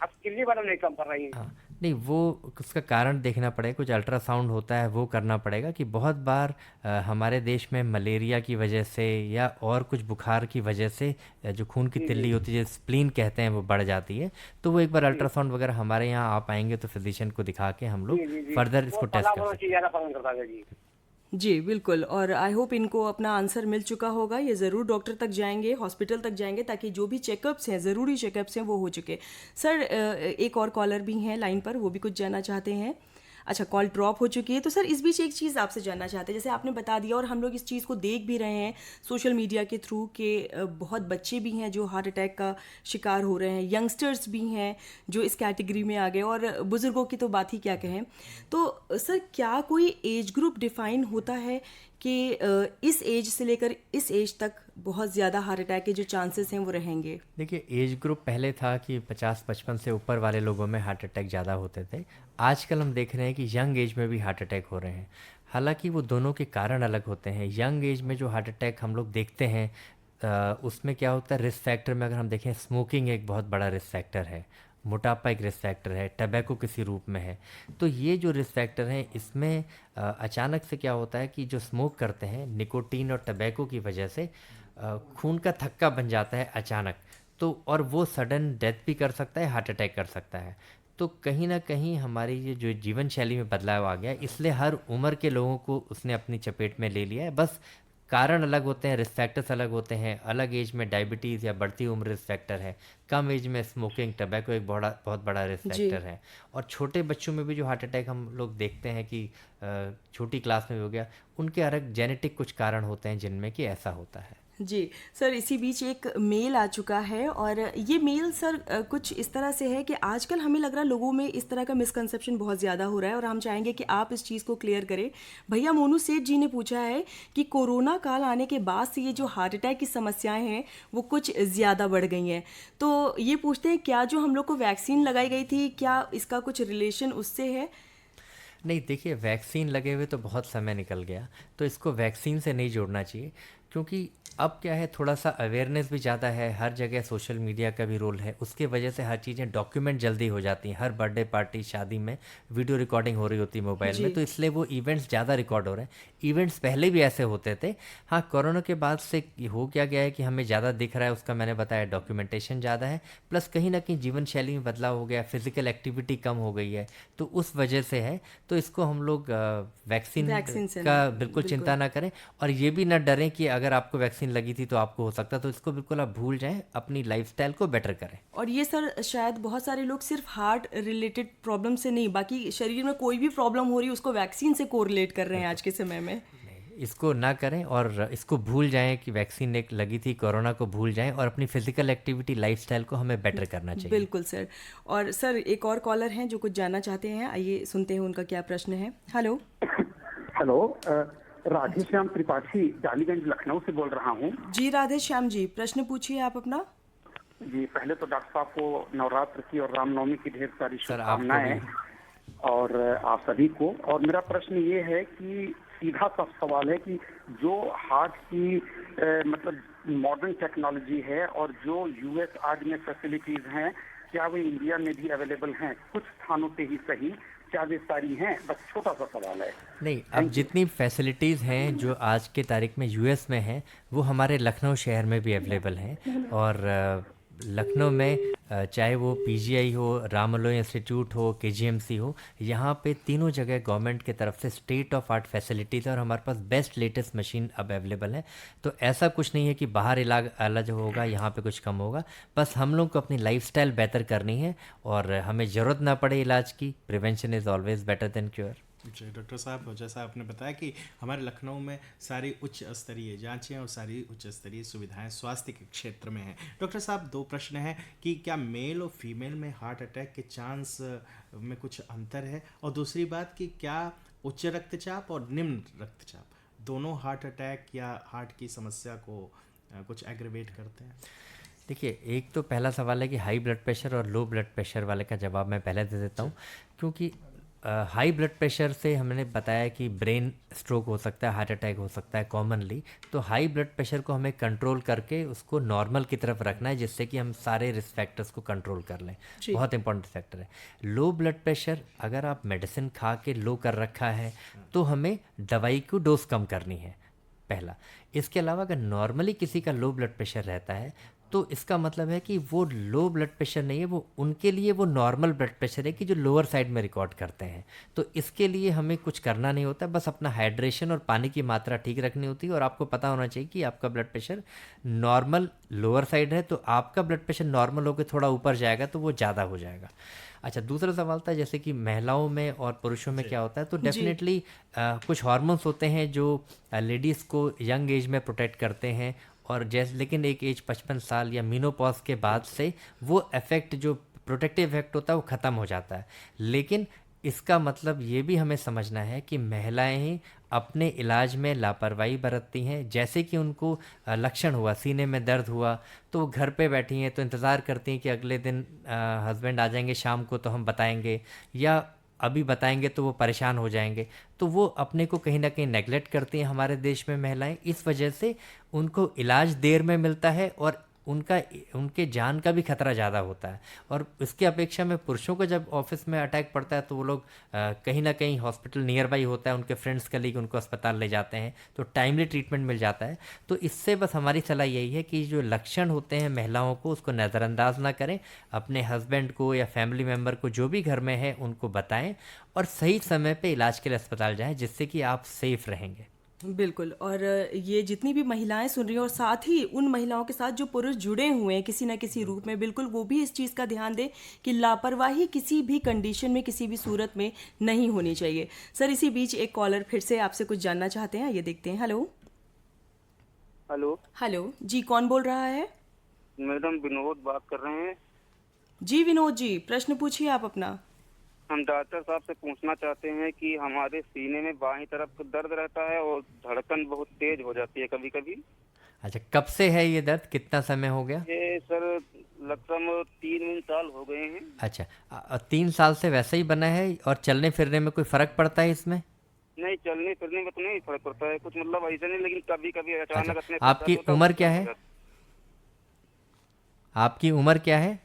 अब किल्ली बड़ा नहीं कम कर रही है। हाँ, नहीं, वो उसका कारण देखना पड़ेगा, कुछ अल्ट्रासाउंड होता है वो करना पड़ेगा। कि बहुत बार हमारे देश में मलेरिया की वजह से या और कुछ बुखार की वजह से जो खून की तिल्ली होती है, स्प्लीन कहते हैं, वो बढ़ जाती है। तो वो एक बार अल्ट्रासाउंड वगैरह हमारे यहाँ आप आएंगे तो फिजिशियन को दिखा के हम लोग फर्दर इसको टेस्ट कर सकते हैं। जी, बिल्कुल। और आई होप इनको अपना आंसर मिल चुका होगा। ये ज़रूर डॉक्टर तक जाएँगे, हॉस्पिटल तक जाएँगे, ताकि जो भी चेकअप्स हैं, ज़रूरी चेकअप्स हैं, वो हो चुके। सर एक और कॉलर भी हैं लाइन पर, वो भी कुछ जानना चाहते हैं। अच्छा, कॉल ड्रॉप हो चुकी है। तो सर इस बीच एक चीज़ आपसे जानना चाहते हैं, जैसे आपने बता दिया और हम लोग इस चीज़ को देख भी रहे हैं सोशल मीडिया के थ्रू कि बहुत बच्चे भी हैं जो हार्ट अटैक का शिकार हो रहे हैं, यंगस्टर्स भी हैं जो इस कैटेगरी में आ गए, और बुज़ुर्गों की तो बात ही क्या कहें। तो सर क्या कोई एज ग्रुप डिफ़ाइन होता है कि इस एज से लेकर इस एज तक बहुत ज़्यादा हार्ट अटैक के जो चांसेस हैं वो रहेंगे? देखिए, एज ग्रुप पहले था कि 50-55 से ऊपर वाले लोगों में हार्ट अटैक ज़्यादा होते थे। आजकल हम देख रहे हैं कि यंग एज में भी हार्ट अटैक हो रहे हैं। हालांकि वो दोनों के कारण अलग होते हैं। यंग एज में जो हार्ट अटैक हम लोग देखते हैं उसमें क्या होता है, रिस्क फैक्टर में अगर हम देखें, स्मोकिंग एक बहुत बड़ा रिस्क फैक्टर है, मोटापा एक रिस्क फैक्टर है, टबैको किसी रूप में है। तो ये जो रिस्क फैक्टर हैं, इसमें अचानक से क्या होता है कि जो स्मोक करते हैं, निकोटीन और टबैको की वजह से खून का थक्का बन जाता है अचानक। तो और वो सडन डेथ भी कर सकता है, हार्ट अटैक कर सकता है। तो कहीं ना कहीं हमारी ये जो जीवन शैली में बदलाव आ गया, इसलिए हर उम्र के लोगों को उसने अपनी चपेट में ले लिया है। बस कारण अलग होते हैं, रिस्क फैक्टर्स अलग होते हैं। अलग एज में डायबिटीज़ या बढ़ती उम्र रिस्क फैक्टर है, कम एज में स्मोकिंग, टबैको एक बहुत बड़ा रिस्क फैक्टर है। और छोटे बच्चों में भी जो हार्ट अटैक हम लोग देखते हैं कि छोटी क्लास में भी हो गया, उनके अलग जेनेटिक कुछ कारण होते हैं जिनमें कि ऐसा होता है। जी सर, इसी बीच एक मेल आ चुका है, और ये मेल सर कुछ इस तरह से है कि आजकल हमें लग रहा है लोगों में इस तरह का मिसकंसेप्शन बहुत ज़्यादा हो रहा है, और हम चाहेंगे कि आप इस चीज़ को क्लियर करें। भैया मोनू सेठ जी ने पूछा है कि कोरोना काल आने के बाद से ये जो हार्ट अटैक की समस्याएं हैं वो कुछ ज़्यादा बढ़ गई हैं। तो ये पूछते हैं, क्या जो हम लोग को वैक्सीन लगाई गई थी, क्या इसका कुछ रिलेशन उससे है? नहीं, देखिए, वैक्सीन लगे हुए तो बहुत समय निकल गया, तो इसको वैक्सीन से नहीं जोड़ना चाहिए। क्योंकि अब क्या है, थोड़ा सा अवेयरनेस भी ज़्यादा है, हर जगह सोशल मीडिया का भी रोल है, उसके वजह से हर चीज़ें डॉक्यूमेंट जल्दी हो जाती हैं। हर बर्थडे पार्टी, शादी में वीडियो रिकॉर्डिंग हो रही होती है मोबाइल में, तो इसलिए वो इवेंट्स ज़्यादा रिकॉर्ड हो रहे हैं। इवेंट्स पहले भी ऐसे होते थे। हाँ, कोरोना के बाद से हो क्या गया है कि हमें ज़्यादा दिख रहा है, उसका मैंने बताया, डॉक्यूमेंटेशन ज़्यादा है, प्लस कहीं ना कहीं जीवन शैली में बदलाव हो गया, फिजिकल एक्टिविटी कम हो गई है, तो उस वजह से है। तो इसको हम लोग वैक्सीन का बिल्कुल चिंता ना करें, और ये भी ना डरें कि अगर आपको वैक्सीन लगी थी तो आपको हो सकता है, तो इसको बिल्कुल आप भूल जाएं, अपनी लाइफस्टाइल को बेटर करें। और ये सर शायद बहुत सारे लोग सिर्फ हार्ट रिलेटेड प्रॉब्लम से नहीं, बाकी शरीर में कोई भी प्रॉब्लम हो रही है उसको वैक्सीन से कोरिलेट कर रहे हैं आज के समय में। इसको ना करें और इसको भूल जाएं कि वैक्सीन एक लगी थी, कोरोना को भूल जाएं, और अपनी फिजिकल एक्टिविटी, लाइफस्टाइल को हमें बेटर करना चाहिए। बिल्कुल सर। और सर एक और कॉलर हैं जो कुछ जानना चाहते हैं, आइए सुनते हैं उनका क्या प्रश्न है। हेलो। राधेश्याम त्रिपाठी, डालीगंज लखनऊ से बोल रहा हूँ। जी राधेश्याम जी, प्रश्न पूछिए आप अपना। जी, पहले तो डॉक्टर साहब को नवरात्र की और रामनवमी की ढेर सारी शुभकामनाएं, और आप सभी को। और मेरा प्रश्न ये है कि सीधा सा सवाल है कि जो हार्ट की मतलब मॉडर्न टेक्नोलॉजी है और जो यूएस आज में फैसिलिटीज हैं, क्या वो इंडिया में भी अवेलेबल हैं? कुछ स्थानों पे ही सही, क्या वे सारी हैं? बस छोटा सा सवाल है। नहीं, अब जितनी फैसिलिटीज़ हैं जो आज के तारीख में यूएस में हैं, वो हमारे लखनऊ शहर में भी अवेलेबल हैं। और लखनऊ में चाहे वो पीजीआई हो, राम मनोहर इंस्टीट्यूट हो, केजीएमसी हो, यहाँ पे तीनों जगह गवर्नमेंट की तरफ से स्टेट ऑफ आर्ट फैसिलिटीज़ है, और हमारे पास बेस्ट लेटेस्ट मशीन अब अवेलेबल है। तो ऐसा कुछ नहीं है कि बाहर इलाज अलग होगा, यहाँ पे कुछ कम होगा। बस हम लोग को अपनी लाइफस्टाइल बेहतर करनी है, और हमें ज़रूरत ना पड़े इलाज की। Prevention is always better than cure. जी डॉक्टर साहब, जैसा आपने बताया कि हमारे लखनऊ में सारी उच्च स्तरीय जांचें और सारी उच्च स्तरीय सुविधाएं स्वास्थ्य के क्षेत्र में हैं। डॉक्टर साहब, दो प्रश्न हैं कि क्या मेल और फीमेल में हार्ट अटैक के चांस में कुछ अंतर है, और दूसरी बात कि क्या उच्च रक्तचाप और निम्न रक्तचाप दोनों हार्ट अटैक या हार्ट की समस्या को कुछ एग्रेवेट करते हैं? देखिए, एक तो पहला सवाल है कि हाई ब्लड प्रेशर और लो ब्लड प्रेशर वाले का जवाब मैं पहले दे देता हूँ। क्योंकि हाई ब्लड प्रेशर से हमने बताया कि ब्रेन स्ट्रोक हो सकता है, हार्ट अटैक हो सकता है कॉमनली। तो हाई ब्लड प्रेशर को हमें कंट्रोल करके उसको नॉर्मल की तरफ रखना है, जिससे कि हम सारे रिस्क फैक्टर्स को कंट्रोल कर लें। बहुत इंपॉर्टेंट फैक्टर है। लो ब्लड प्रेशर, अगर आप मेडिसिन खा के लो कर रखा है तो हमें दवाई को डोज कम करनी है, पहला। इसके अलावा अगर नॉर्मली किसी का लो ब्लड प्रेशर रहता है तो इसका मतलब है कि वो लो ब्लड प्रेशर नहीं है, वो उनके लिए वो नॉर्मल ब्लड प्रेशर है कि जो लोअर साइड में रिकॉर्ड करते हैं। तो इसके लिए हमें कुछ करना नहीं होता, बस अपना हाइड्रेशन और पानी की मात्रा ठीक रखनी होती है। और आपको पता होना चाहिए कि आपका blood pressure normal lower side है, तो आपका ब्लड प्रेशर नॉर्मल होकर थोड़ा ऊपर जाएगा तो वो ज़्यादा हो जाएगा। अच्छा, दूसरा सवाल था जैसे कि महिलाओं में और पुरुषों में क्या होता है, तो डेफिनेटली कुछ हार्मोन्स होते हैं जो लेडीज़ को यंग एज में प्रोटेक्ट करते हैं, और जैसे लेकिन एक एज 55 साल या मीनोपॉज के बाद से वो इफेक्ट, जो प्रोटेक्टिव इफेक्ट होता है, वो ख़त्म हो जाता है। लेकिन इसका मतलब ये भी हमें समझना है कि महिलाएं ही अपने इलाज में लापरवाही बरतती हैं। जैसे कि उनको लक्षण हुआ, सीने में दर्द हुआ, तो वो घर पे बैठी हैं, तो इंतज़ार करती हैं कि अगले दिन हस्बैंड आ जाएंगे शाम को तो हम बताएंगे, या अभी बताएंगे तो वो परेशान हो जाएंगे। तो वो अपने को कहीं ना कहीं नेगलेक्ट करती हैं हमारे देश में महिलाएं। इस वजह से उनको इलाज देर में मिलता है और उनके जान का भी खतरा ज़्यादा होता है। और इसके अपेक्षा में पुरुषों को जब ऑफिस में अटैक पड़ता है तो वो लोग कहीं ना कहीं हॉस्पिटल नियर बाई होता है, उनके फ्रेंड्स कलीग उनको अस्पताल ले जाते हैं, तो टाइमली ट्रीटमेंट मिल जाता है। तो इससे बस हमारी सलाह यही है कि जो लक्षण होते हैं महिलाओं को, उसको नज़रअंदाज ना करें, अपने हस्बैंड को या फैमिली मेम्बर को जो भी घर में है उनको बताएं और सही समय पे इलाज के लिए अस्पताल जाएं, जिससे कि आप सेफ रहेंगे। बिल्कुल। और ये जितनी भी महिलाएं सुन रही हैं और साथ ही उन महिलाओं के साथ जो पुरुष जुड़े हुए हैं किसी ना किसी रूप में, बिल्कुल वो भी इस चीज़ का ध्यान दें कि लापरवाही किसी भी कंडीशन में, किसी भी सूरत में नहीं होनी चाहिए। सर, इसी बीच एक कॉलर फिर से आपसे कुछ जानना चाहते हैं, ये देखते हैं। हेलो हेलो हेलो जी, कौन बोल रहा है? मैडम विनोद बात कर रहे हैं। जी विनोद जी, प्रश्न पूछिए आप अपना। हम डॉक्टर साहब से पूछना चाहते हैं कि हमारे सीने में बाईं तरफ दर्द रहता है और धड़कन बहुत तेज हो जाती है कभी कभी। अच्छा, कब से है ये दर्द, कितना समय हो गया? ये सर लगभग 3 साल हो गए हैं। अच्छा, 3 साल से वैसा ही बना है, और चलने फिरने में कोई फ़र्क पड़ता है इसमें? नहीं, चलने फिरने में तो नहीं फर्क पड़ता है कुछ, मतलब ऐसा नहीं, लेकिन कभी कभी अचानक अच्छा, अपने आपकी उम्र क्या है? आपकी उम्र क्या है?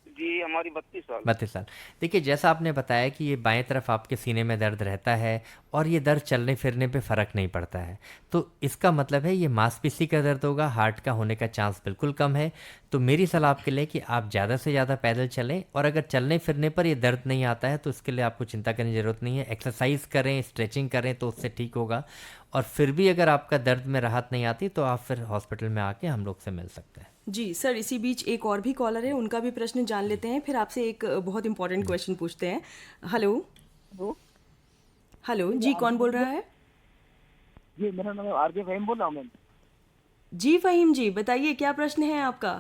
जी हमारी 32 साल। 32 साल। देखिए, जैसा आपने बताया कि ये बाएं तरफ आपके सीने में दर्द रहता है और ये दर्द चलने फिरने पे फ़र्क नहीं पड़ता है, तो इसका मतलब है ये मांसपेशी का दर्द होगा, हार्ट का होने का चांस बिल्कुल कम है। तो मेरी सलाह आपके लिए कि आप ज़्यादा से ज़्यादा पैदल चलें, और अगर चलने फिरने पर ये दर्द नहीं आता है तो इसके लिए आपको चिंता करने की ज़रूरत नहीं है। एक्सरसाइज करें, स्ट्रेचिंग करें तो उससे ठीक होगा। और फिर भी अगर आपका दर्द में राहत नहीं आती तो आप फिर हॉस्पिटल में आके हम लोग से मिल सकते हैं। जी सर, इसी बीच एक और भी कॉलर है, उनका भी प्रश्न जान लेते हैं, फिर आपसे एक बहुत इंपॉर्टेंट क्वेश्चन पूछते हैं। हेलो हेलो जी, कौन बोल रहा है? जी मेरा नाम आरजे फहीम बोल रहा हूँ मैम। जी फहीम जी, बताइए क्या प्रश्न है आपका?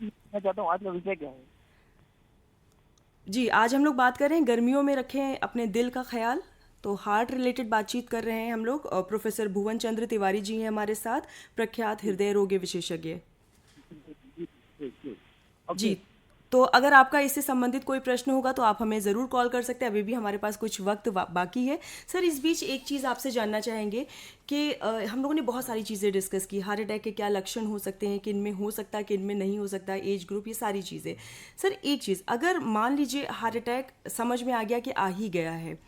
मैं चाहता हूँ आज का विषय क्या है? जी, आज हम लोग बात कर रहे हैं गर्मियों में रखें अपने दिल का ख्याल। तो हार्ट रिलेटेड बातचीत कर रहे हैं हम लोग, और प्रोफेसर भुवन चंद्र तिवारी जी हैं हमारे साथ, प्रख्यात हृदय रोग विशेषज्ञ। जी, तो अगर आपका इससे संबंधित कोई प्रश्न होगा तो आप हमें ज़रूर कॉल कर सकते हैं, अभी भी हमारे पास कुछ वक्त बाकी है। सर, इस बीच एक चीज़ आपसे जानना चाहेंगे कि हम लोगों ने बहुत सारी चीज़ें डिस्कस की, हार्ट अटैक के क्या लक्षण हो सकते हैं, किन में हो सकता है, किन में नहीं हो सकता, एज ग्रुप, ये सारी चीज़ें। सर, एक चीज़, अगर मान लीजिए हार्ट अटैक समझ में आ गया कि आ ही गया है,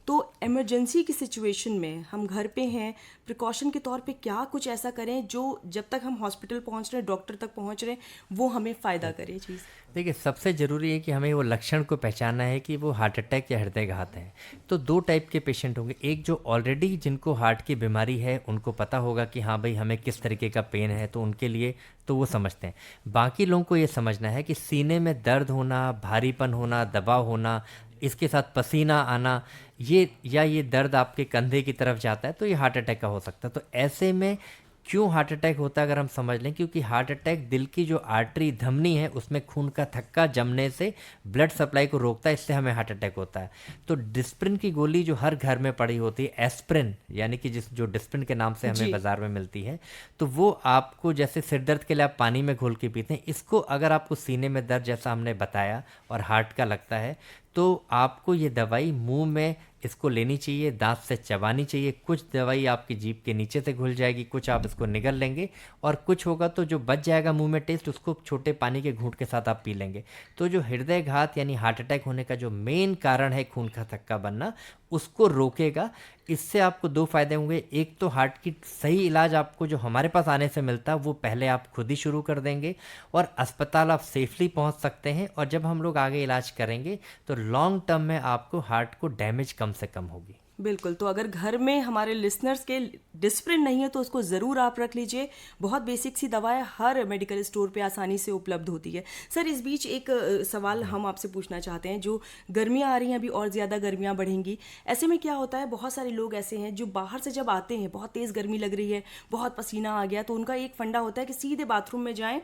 तो इमरजेंसी की सिचुएशन में हम घर पे हैं, प्रिकॉशन के तौर पे क्या कुछ ऐसा करें जो जब तक हम हॉस्पिटल पहुंच रहे हैं, डॉक्टर तक पहुंच रहे हैं, वो हमें फ़ायदा करे? चीज़ देखिए, सबसे ज़रूरी है कि हमें वो लक्षण को पहचानना है कि वो हार्ट अटैक या हृदयघात है। तो 2 टाइप के पेशेंट होंगे, एक जो ऑलरेडी जिनको हार्ट की बीमारी है उनको पता होगा कि हाँ भाई हमें किस तरीके का पेन है, तो उनके लिए तो वो समझते हैं। बाकी लोगों को ये समझना है कि सीने में दर्द होना, भारीपन होना, दबाव होना, इसके साथ पसीना आना, ये दर्द आपके कंधे की तरफ जाता है, तो ये हार्ट अटैक का हो सकता है। तो ऐसे में क्यों हार्ट अटैक होता है अगर हम समझ लें, क्योंकि हार्ट अटैक दिल की जो आर्टरी धमनी है उसमें खून का थक्का जमने से ब्लड सप्लाई को रोकता है, इससे हमें हार्ट अटैक होता है। तो डिस्प्रिन की गोली जो हर घर में पड़ी होती है, एस्प्रिन, यानी कि जो डिस्प्रिन के नाम से हमें बाजार में मिलती है, तो वो आपको जैसे सिर दर्द के लिए आप पानी में घोल के पीते हैं, इसको अगर आपको सीने में दर्द जैसा हमने बताया और हार्ट का लगता है, तो आपको ये दवाई मुंह में इसको लेनी चाहिए, दांत से चबानी चाहिए। कुछ दवाई आपकी जीभ के नीचे से घुल जाएगी, कुछ आप इसको निगल लेंगे, और कुछ होगा तो जो बच जाएगा मुंह में टेस्ट, उसको छोटे पानी के घूंट के साथ आप पी लेंगे। तो जो हृदयघात यानी हार्ट अटैक होने का जो मेन कारण है खून का थक्का बनना, उसको रोकेगा। इससे आपको 2 फ़ायदे होंगे। एक तो हार्ट की सही इलाज आपको जो हमारे पास आने से मिलता है वो पहले आप खुद ही शुरू कर देंगे और अस्पताल आप सेफली पहुंच सकते हैं, और जब हम लोग आगे इलाज करेंगे तो लॉन्ग टर्म में आपको हार्ट को डैमेज कम से कम होगी। बिल्कुल। तो अगर घर में हमारे लिसनर्स के डिस्प्रिन नहीं है तो उसको ज़रूर आप रख लीजिए। बहुत बेसिक सी दवाएं हर मेडिकल स्टोर पे आसानी से उपलब्ध होती है। सर, इस बीच एक सवाल हम आपसे पूछना चाहते हैं। जो गर्मियां आ रही हैं, अभी और ज़्यादा गर्मियां बढ़ेंगी, ऐसे में क्या होता है, बहुत सारे लोग ऐसे हैं जो बाहर से जब आते हैं, बहुत तेज़ गर्मी लग रही है, बहुत पसीना आ गया, तो उनका एक फंडा होता है कि सीधे बाथरूम में जाएं,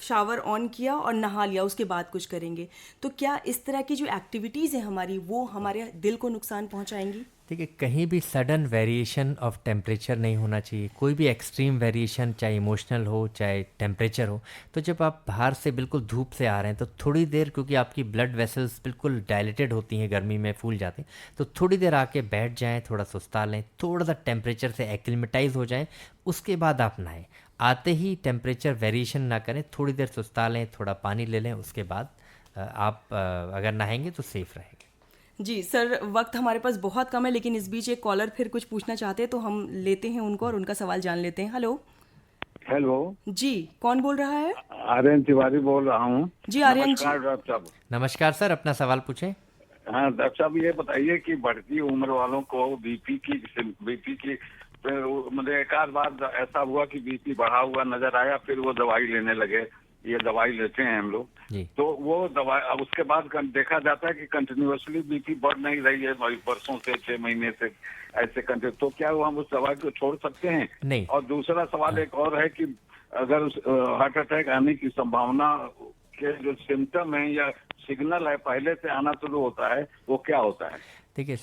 शावर ऑन किया और नहा लिया, उसके बाद कुछ करेंगे। तो क्या इस तरह की जो एक्टिविटीज़ हैं हमारी, वो हमारे दिल को नुकसान पहुंचाएंगी? देखिए, कहीं भी सडन वेरिएशन ऑफ टेम्परेचर नहीं होना चाहिए। कोई भी एक्सट्रीम वेरिएशन, चाहे इमोशनल हो चाहे टेम्परेचर हो, तो जब आप बाहर से बिल्कुल धूप से आ रहे हैं तो थोड़ी देर, क्योंकि आपकी ब्लड वेसल्स बिल्कुल डायलेटेड होती हैं, गर्मी में फूल जाते हैं, तो थोड़ी देर आके बैठ जाएं, थोड़ा सुस्ता लें, थोड़ा सा टेम्परेचर से एक्लिमेटाइज हो जाएं, उसके बाद आप नहाएं। आते ही टेम्परेचर वेरिएशन ना करें, थोड़ी देर सुस्ता लें, थोड़ा पानी ले लें, उसके बाद आप अगर नहाएंगे तो सेफ़ रहेंगे। जी सर, वक्त हमारे पास बहुत कम है, लेकिन इस बीच एक कॉलर फिर कुछ पूछना चाहते हैं तो हम लेते हैं उनको और उनका सवाल जान लेते हैं। हेलो। हेलो जी, कौन बोल रहा है? आर्यन तिवारी बोल रहा हूँ। जी आर्यन जी। डॉक्टर साहब। नमस्कार सर, अपना सवाल पूछें। हाँ डॉक्टर साहब, ये बताइए कि बढ़ती उम्र वालों को बीपी की मतलब एक आध बार ऐसा हुआ कि बीपी बढ़ा हुआ नजर आया, फिर वो दवाई लेने लगे। ये दवाई लेते हैं हम लोग, तो वो दवाई, अब उसके बाद देखा जाता है कि कंटिन्यूअसली बीपी बढ़ नहीं रही है, वर्षों से 6 महीने से ऐसे कंटिन्यू, तो क्या हम उस दवाई को छोड़ सकते हैं? नहीं। और दूसरा सवाल एक और है कि अगर हार्ट अटैक आने की संभावना के जो सिम्टम है या सिग्नल है पहले से आना शुरू होता है, वो क्या होता है? देखिए,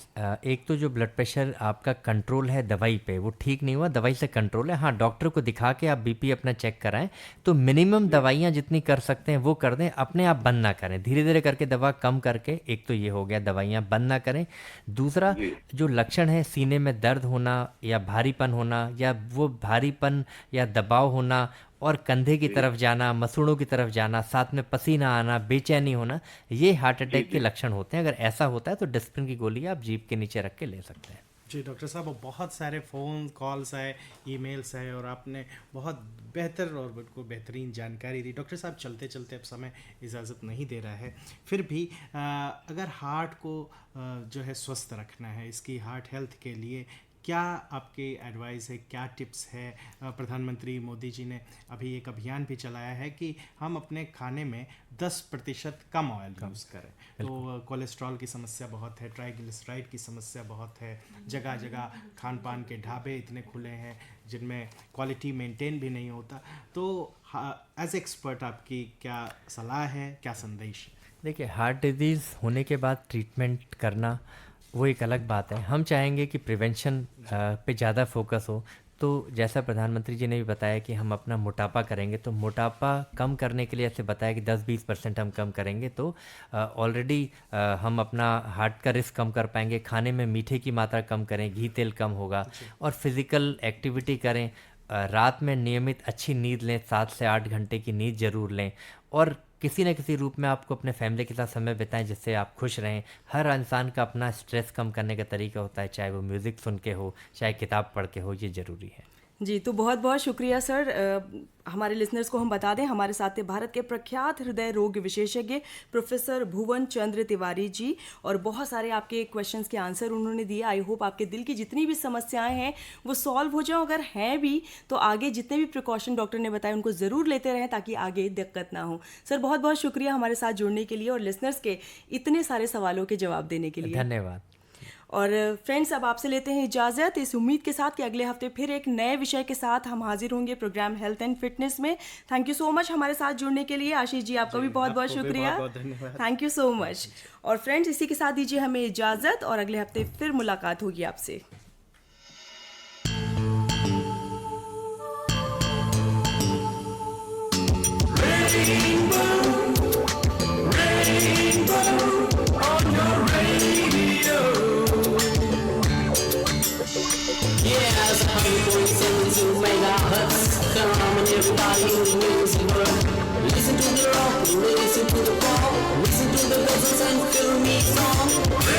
एक तो जो ब्लड प्रेशर आपका कंट्रोल है दवाई पे, वो ठीक नहीं हुआ, दवाई से कंट्रोल है। हाँ, डॉक्टर को दिखा के आप बीपी अपना चेक कराएं, तो मिनिमम दवाइयाँ जितनी कर सकते हैं वो कर दें, अपने आप बंद ना करें, धीरे धीरे करके दवा कम करके। एक तो ये हो गया, दवाइयाँ बंद ना करें। दूसरा, जो लक्षण है सीने में दर्द होना या भारीपन होना, या वो भारीपन या दबाव होना और कंधे की तरफ जाना, मसूड़ों की तरफ जाना, साथ में पसीना आना, बेचैनी होना, ये हार्ट अटैक के लक्षण होते हैं। अगर ऐसा होता है तो डिस्प्रिन की गोली आप जीभ के नीचे रख के ले सकते हैं। जी डॉक्टर साहब, बहुत सारे फ़ोन कॉल्स आए, ईमेल्स आए, और आपने बहुत बेहतर और बिल्कुल बेहतरीन जानकारी दी। डॉक्टर साहब, चलते चलते अब समय इजाज़त नहीं दे रहा है, फिर भी अगर हार्ट को जो है स्वस्थ रखना है, इसकी हार्ट हेल्थ के लिए क्या आपके एडवाइस है, क्या टिप्स है? प्रधानमंत्री मोदी जी ने अभी एक अभियान भी चलाया है कि हम अपने खाने में 10% कम ऑयल यूज़ करें। तो कोलेस्ट्रॉल की समस्या बहुत है, ट्राइग्लिसराइड की समस्या बहुत है, जगह जगह खान पान के ढाबे इतने खुले हैं जिनमें क्वालिटी मेंटेन भी नहीं होता। तो एज एक्सपर्ट आपकी क्या सलाह है, क्या संदेश है? देखिए, हार्ट डिजीज़ होने के बाद ट्रीटमेंट करना वो एक अलग बात है। हम चाहेंगे कि प्रिवेंशन पे ज़्यादा फोकस हो। तो जैसा प्रधानमंत्री जी ने भी बताया कि हम अपना मोटापा करेंगे, तो मोटापा कम करने के लिए ऐसे बताया कि 10-20% हम कम करेंगे तो ऑलरेडी हम अपना हार्ट का रिस्क कम कर पाएंगे। खाने में मीठे की मात्रा कम करें, घी तेल कम होगा, और फिज़िकल एक्टिविटी करें। रात में नियमित अच्छी नींद लें, 7 से 8 घंटे की नींद ज़रूर लें, और किसी न किसी रूप में आपको अपने फैमिली के साथ समय बिताएं जिससे आप खुश रहें। हर इंसान का अपना स्ट्रेस कम करने का तरीका होता है, चाहे वो म्यूज़िक सुन के हो, चाहे किताब पढ़ के हो, ये ज़रूरी है। जी, तो बहुत बहुत शुक्रिया सर। हमारे लिसनर्स को हम बता दें, हमारे साथ थे भारत के प्रख्यात हृदय रोग विशेषज्ञ प्रोफेसर भुवन चंद्र तिवारी जी, और बहुत सारे आपके क्वेश्चंस के आंसर उन्होंने दिए। आई होप आपके दिल की जितनी भी समस्याएं हैं वो सॉल्व हो जाएं। अगर हैं भी तो आगे जितने भी प्रिकॉशन डॉक्टर ने बताए उनको ज़रूर लेते रहें ताकि आगे दिक्कत ना हो। सर, बहुत बहुत शुक्रिया हमारे साथ जुड़ने के लिए और लिसनर्स के इतने सारे सवालों के जवाब देने के लिए। धन्यवाद। और फ्रेंड्स, अब आपसे लेते हैं इजाज़त, इस उम्मीद के साथ कि अगले हफ्ते फिर एक नए विषय के साथ हम हाजिर होंगे प्रोग्राम हेल्थ एंड फिटनेस में। थैंक यू सो मच हमारे साथ जुड़ने के लिए। आशीष जी, आपका भी बहुत बहुत शुक्रिया, थैंक यू सो मच। और फ्रेंड्स, इसी के साथ दीजिए हमें इजाज़त, और अगले हफ्ते फिर मुलाकात होगी आपसे। To make our hearts come and everybody in the music world. Listen to the rock, listen to the pop, listen to the buzzers and fill me song.